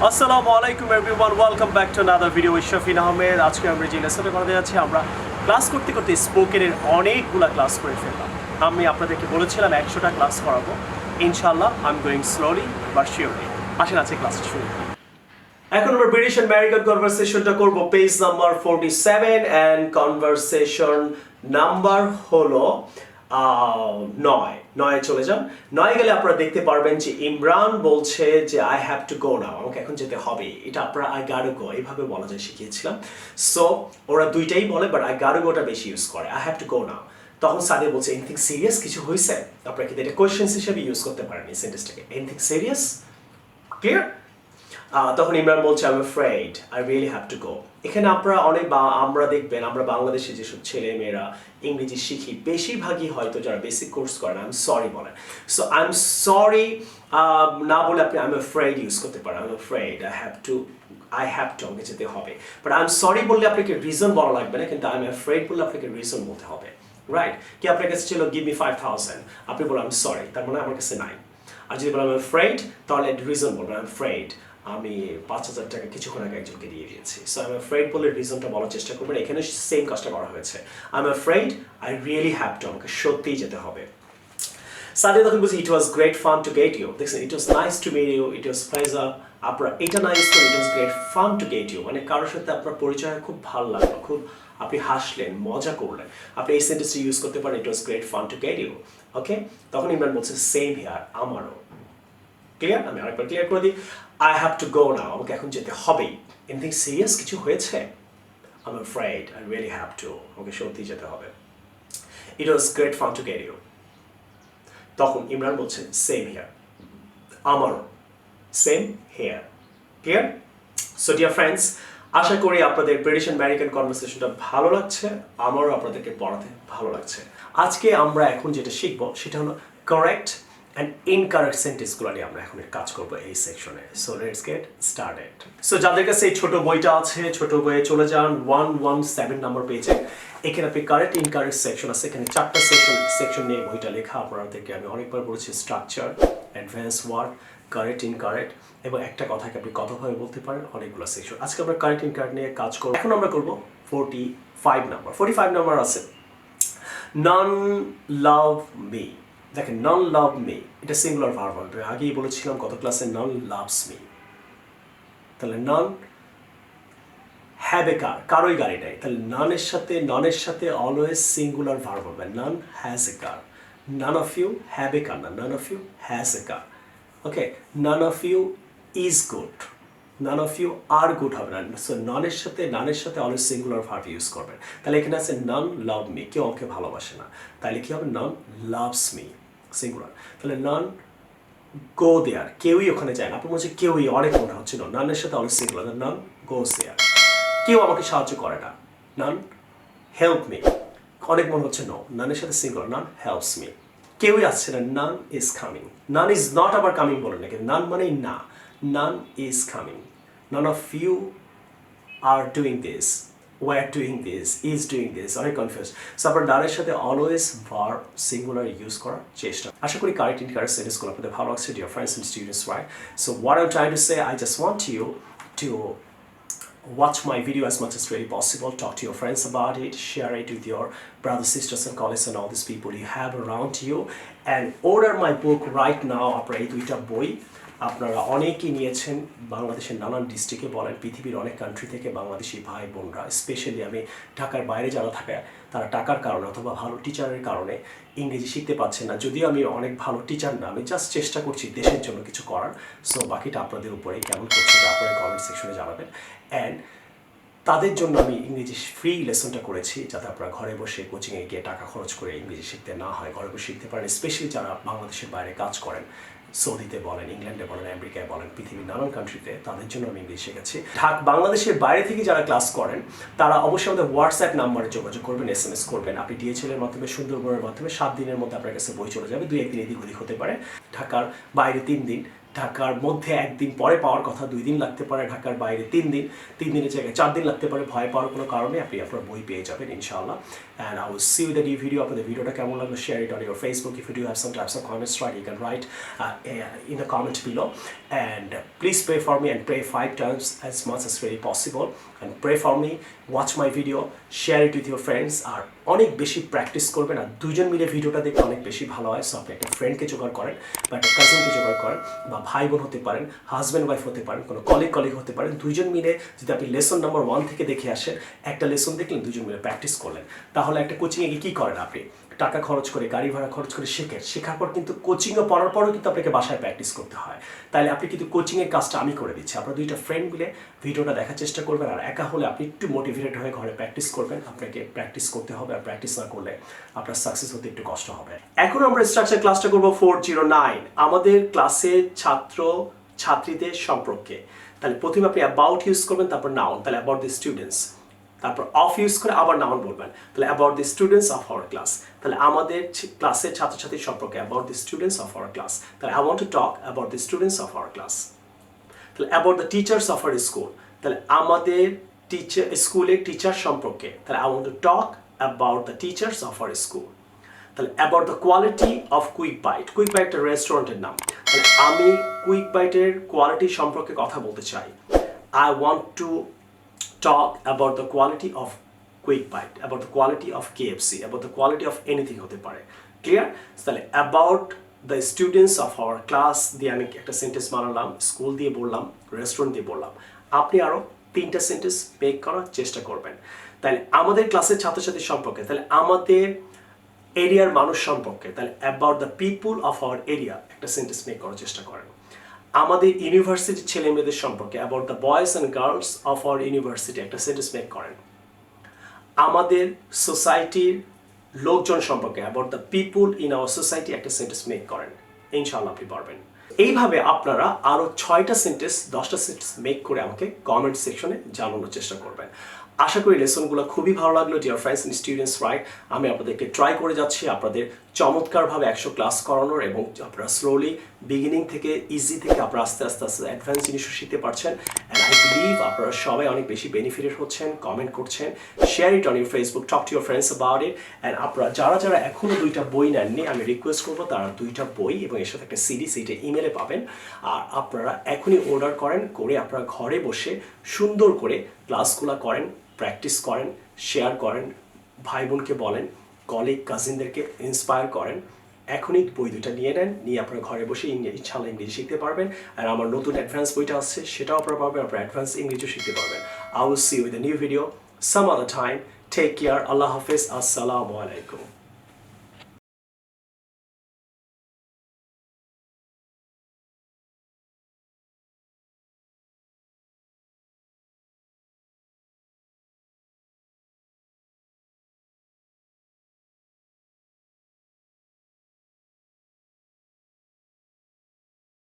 আসসালামু আলাইকুম everyone, welcome back to another video with Shafin Ahmed. আজকে আমরা যে লেসনটা করতে যাচ্ছি, আমরা ক্লাস করতে করতে স্পোকেনের অনেকগুলো ক্লাস করে ফেললাম। আমি আপনাদেরকে বলেছিলাম 100টা ক্লাস করাবো ইনশাআল্লাহ। I am going slowly but surely. আসেন আজকে ক্লাস শুরু করি। এখন আমরা ব্রিটিশ আমেরিকান কনভারসেশনটা করব, page number 47 and conversation number হলো 9 চলে যান। 9 গেলে আপনারা দেখতে পারবেন যে ইমরান বলছে যে I have to go now, আমাকে এখন যেতে হবে। এটা আপনারা আই গট টু গো এইভাবে বলা যায় শিখিয়েছিলাম। সো ওরা দুইটাই বলে, বাট আই গট টু গোটা বেশি ইউজ করে। আই হ্যাভ টু গো নাও। তখন সাদিয়া বলছে এনিথিং সিরিয়াস, কিছু হয়েছে? আপনারা কিন্তু এটা কোয়েশ্চেন হিসেবে ইউজ করতে পারেন এই সেন্টেন্সটাকে। Anything serious, clear? তখন ইমরান বলছে I am afraid, I really have to গো। এখানে আপনারা আমরা দেখবেন, আমরা বাংলাদেশে যেসব ছেলে মেয়েরা ইংরেজি শিখি বেশিরভাগই হয়তো যারা বেসিক কোর্স করেন আই এম সরি বলেন। সো আই এম সরি না বলে আপনি আই এম অ্যাফ্রেড ইউজ করতে পারেন। I am afraid, I have to আমাকে যেতে হবে। বাট আই এম সরি বললে আপনাকে রিজন বলা লাগবে না, কিন্তু আই এম অ্যাফ্রেড বললে আপনাকে রিজন বলতে হবে, রাইট? কি আপনার কাছে ছিল গিভ মি 5000, আপনি বললেন আই এম সরি, তার মানে আমার কাছে নাই। আর যদি বলেন আই এম অ্যাফ্রেড, তাহলে রিজন বলবেন আই এম অ্যাফ্রেড আমি 5000 টাকা কিছুক্ষণ আগে একজনকে দিয়ে দিয়েছি। সো আই এম অ্যাফ্রেড বলে রিজনটা বলার চেষ্টা করবেন। এখানে সেম কাজটা করা হয়েছে। I am afraid, I really have to, আমাকে সত্যিই যেতে হবে। সাদিয়া তখন বলছি it was great fun to get you. দেখছেন, it was nice to meet you, it was pleasure. আপনারা এটা নাইস করে it was great fun to get you, মানে কারোর সাথে আপনার পরিচয় খুব ভালো লাগলো, খুব আপনি হাসলেন, মজা করলেন, আপনি এই সেন্টেন্সটি ইউজ করতে পারেন, it was great fun to get you. Okay, তখন ইমরান বলছে সেম হিয়ার, আমারও। ক্লিয়ার? আমি আরেকবার ক্লিয়ার করে দিই। I have to go now, আমাকে এখন যেতে হবেই। এনিথিং সিরিয়াস, কিছু হয়েছে? I am afraid, I really have to, আমাকে সত্যি যেতে হবে। It was great fun to get you. তখন ইমরান বলছে সেম হিয়ার, আমারও, same here. Clear? So dear friends, আশা করি আপনাদের ব্রিটিশ আমেরিকান কনভারসেশনটা ভালো লাগছে, আমারও আপনাদেরকে পড়াতে ভালো লাগছে। আজকে আমরা এখন যেটা শিখবো সেটা হলো কারেক্ট অ্যান্ড ইনকারেক্ট সেন্টেন্সগুলো নিয়ে আমরা এখন কাজ করবো এই সেকশনে। So let's get started. So যাদের কাছে এই ছোট বইটা আছে, ছোট বইয়ে চলে যান 117 নাম্বার পেজে। এখানে আপনি কারেক্ট ইনকারেক্ট সেকশন আছে, এখানে 4টা সেকশন নিয়ে বইটা লেখা। আপনাদেরকে আমি অনেকবার বলেছি structure, advance word, correct incorrect, এবং একটা কথাকে আপনি কতভাবে বলতে পারেন, অনেকগুলো সেকশন। আজকে আমরা কারেক্ট ইনকারেক্ট নিয়ে কাজ করব। এখন আমরা করব 45 নাম্বার আছে নন লাভ মি। দেখেন, নন লাভ মি এটা সিঙ্গুলার ভার্ব হবে। আগেই বলেছিলাম গত ক্লাসে নন লাভস মি। তাহলে নন হ্যাভ এ কার, কারোই গাড়ি নেই, তাহলে ননের সাথে অলওয়েজ সিঙ্গুলার ভার্ব হবে। None has a car, none of you have a car না, none of you has a car. Okay, none of you is good, none of you are good হবে না। So নানের সাথে always singular verb use করবেন। তাহলে এখানে আছে নন love me, কেউ আমাকে ভালোবাসে না, তাহলে কি হবে? নন লাভস মি, সিঙ্গুলার। তাহলে নন গো দেয়ার, কেউই ওখানে যায় না। আপনি বলছেন কেউই, অনেক মনে হচ্ছে না, নানের সাথে অলওয়েজ সিঙ্গুলার, নন গোস দেয়ার। কেউ আমাকে সাহায্য করে না, নন হেল্প মি। অনেক মনে হচ্ছে নো, নানের সাথে সিঙ্গুলার, নন হেল্পস মি। কেউই আসছে না, none is coming. None is not আবার কামিং বলেন নাকি, নান মানেই না, none is coming. None of you are doing this, were doing this, is doing this, অনেক কনফিউজ। সো আপনার নানের সাথে অলওয়েজ ভার্ব সিঙ্গুলার ইউজ করার চেষ্টা। আশা করি কারেক্ট ইনকারেক্ট সেন্টেন্সগুলো আপনাদের ভালো লাগছে, dear friends and students, right? So what I am trying to say, I just want you to watch my video as much as really possible, talk to your friends about it, share it with your brothers, sisters and colleagues and all these people you have around you, and order my book right now. আপনারা এই দুইটা বই আপনারা অনেকেই নিয়েছেন, বাংলাদেশের নানান ডিস্ট্রিক্টে বলেন, পৃথিবীর অনেক কান্ট্রি থেকে বাংলাদেশি ভাই বোনরা, স্পেশালি আমি ঢাকার বাইরে যারা থাকে, তারা টাকার কারণে অথবা ভালো টিচারের কারণে ইংরেজি শিখতে পারছেন না। যদিও আমি অনেক ভালো টিচার না, আমি জাস্ট চেষ্টা করছি দেশের জন্য কিছু করার। সো বাকিটা আপনাদের উপরে, কেমন করছে আপনারা কমেন্ট সেকশনে জানাবেন। অ্যান্ড তাদের জন্য আমি ইংরেজি ফ্রি লেসনটা করেছি, যাতে আপনারা ঘরে বসে কোচিংয়ে গিয়ে টাকা খরচ করে ইংরেজি শিখতে না হয়, ঘরে বসে শিখতে পারেন। স্পেশালি যারা বাংলাদেশের বাইরে কাজ করেন, সৌদিতে বলেন, ইংল্যান্ডে বলেন, আমেরিকায় বলেন, পৃথিবীর নানান কান্ট্রিতে, তাদের জন্য আমি ইংলিশ শিখেছি। বাংলাদেশের বাইরে থেকে যারা ক্লাস করেন, তারা অবশ্যই আমাদের হোয়াটসঅ্যাপ নাম্বারে যোগাযোগ করবেন, SMS করবেন। আপনি DHL এর মাধ্যমে, সুন্দরবনের মাধ্যমে 7 দিনের মধ্যে আপনার কাছে বই চলে যাবে। 2-1 দিন এদিক ওদিক হতে পারে। ঢাকার বাইরে 3 দিন, ঢাকার মধ্যে 1 দিন পরে পাওয়ার কথা, 2 দিন লাগতে পারে। ঢাকার বাইরে 3 দিন, 3 দিনের জায়গায় 4 দিন লাগতে পারে। ভয় পাওয়ার কোনো কারণে আপনি আপনার বই পেয়ে যাবেন ইনশাআল্লাহ। and I will see you in the new video. আপনাদের ভিডিওটা কেমন লাগলো, share it on your Facebook. If you do have some types of comments, right, you can write in the comment below. And please pray for me and pray 5 times as much as really possible. And pray for me, watch my video, share it with your friends. আর অনেক বেশি practice করবেন, আর দুজন মিলে ভিডিওটা দেখতে অনেক বেশি ভালো হয়। সো আপনি একটা ফ্রেন্ডকে জোগাড় করেন বা একটা কাজিনকে জোগাড় করেন, বা ভাই বোন হতে পারেন, হাজব্যান্ড ওয়াইফ হতে পারেন, কোনো কলিগ হতে পারেন। দুজন মিলে যদি আপনি লেসন নাম্বার 1 থেকে দেখে আসেন, একটা লেসন দেখলেন, দুজন মিলে প্র্যাকটিস করলেন, তাহলে একটা কোচিংয়ে গিয়ে কী করেন আপনি? টাকা খরচ করে, গাড়ি ভাড়া খরচ করে শেখার পর কিন্তু কোচিংয়ে পড়ার পরও কিন্তু আপনাকে বাসায় প্র্যাকটিস করতে হয়। তাহলে আপনি কিন্তু কোচিংয়ের কাজটা আমি করে দিচ্ছি। আপনারা দুইটা ফ্রেন্ড মিলে ভিডিওটা দেখার চেষ্টা করবেন, আর একা হলে আপনি একটু মোটিভেটেড হয়ে ঘরে প্র্যাকটিস করবেন। আপনাকে প্র্যাকটিস করতে হবে, আর প্র্যাকটিস না করলে আপনার সাকসেস হতে একটু কষ্ট হবে। এখন আমরা স্ট্রাকচার ক্লাসটা করবো 409 আমাদের ক্লাসের ছাত্রীদের সম্পর্কে। তাহলে প্রথমে আপনি অ্যাবাউট ইউজ করবেন, তারপর নাউন, তাহলে অ্যাবাউট দি স্টুডেন্টস, তারপর অফ ইউজ করে আবার নাউন বলবেন, তাহলে about the students of our class. তাহলে আমাদের ক্লাসের ছাত্রছাত্রীর সম্পর্কে, about the students of our class. তাহলে I want to talk about the students of our class. তাহলে about the teachers of our school, তাহলে আমাদের স্কুলের টিচার সম্পর্কে, তাহলে I want to talk about the teachers of our school. তাহলে about the quality of quick bite, quick bite একটা রেস্টুরেন্টের নাম। তাহলে আমি কুইক বাইটের কোয়ালিটি সম্পর্কে কথা বলতে চাই। I want to talk about the quality of quick bite, about the quality of KFC, about the quality of anything হতে পারে। ক্লিয়ার? তাহলে about the students of our class দিয়ে আমি একটা সেন্টেন্স বানালাম, স্কুল দিয়ে বললাম, রেস্টুরেন্ট দিয়ে বললাম। আপনি আরও 3টা সেন্টেন্স মেক করার চেষ্টা করবেন। তাহলে আমাদের ক্লাসের ছাত্রছাত্রী সম্পর্কে, তাহলে আমাদের এরিয়ার মানুষ সম্পর্কে, তাহলে about the people of our area একটা সেন্টেন্স মেক করার চেষ্টা করেন। আমাদের ইউনিভার্সিটির ছেলে মেয়েদের সম্পর্কে, about the boys and girls of our university একটা সেন্টেন্স মেক করেন। আমাদের সোসাইটির লোকজন সম্পর্কে, about the people in our society একটা সেন্টেন্স মেক করেন। ইনশাআল্লাহ আপনি পারবেন। এইভাবে আপনারা আরও 6টা সেন্টেন্স, 10টা সেন্টেন্স মেক করে আমাকে কমেন্ট সেকশনে জানানোর চেষ্টা করবেন। আশা করি লেসনগুলো খুবই ভালো লাগলো dear friends and students, right? আমি আপনাদেরকে ট্রাই করে যাচ্ছি আপনাদের চমৎকারভাবে 100 ক্লাস করানোর, এবং আপনারা স্লোলি বিগিনিং থেকে, ইজি থেকে আপনারা আস্তে আস্তে অ্যাডভান্স জিনিসও শিখতে পারছেন। অ্যান্ড আই বিলিভ আপনারা সবাই অনেক বেশি বেনিফিটেড হচ্ছেন, কমেন্ট করছেন, share it on your Facebook, talk to your friends about it. And আপনারা যারা এখনও 2টা বই নেননি, আমি রিকোয়েস্ট করবো তারা 2টা বই এবং এর সাথে একটা সিডি, সেইটা ইমেলে পাবেন। আর আপনারা এখনই অর্ডার করে আপনারা ঘরে বসে সুন্দর করে ক্লাসগুলো করেন, প্র্যাকটিস করেন, শেয়ার করেন, ভাই বোনকে বলেন, কলিগ কাজিনদেরকে ইন্সপায়ার করেন। এখনই বই 2টা নিয়ে নেন, নিয়ে আপনারা ঘরে বসে ইনশাআল্লাহ ইংরেজি শিখতে পারবেন। আর আমার নতুন অ্যাডভান্স বইটা আসছে, সেটাও আপনারা পাবেন, আপনারা অ্যাডভান্স ইংরেজিও শিখতে পারবেন। I will see you with a new video some other time. Take care. Allah Hafiz. Assalamu alaikum.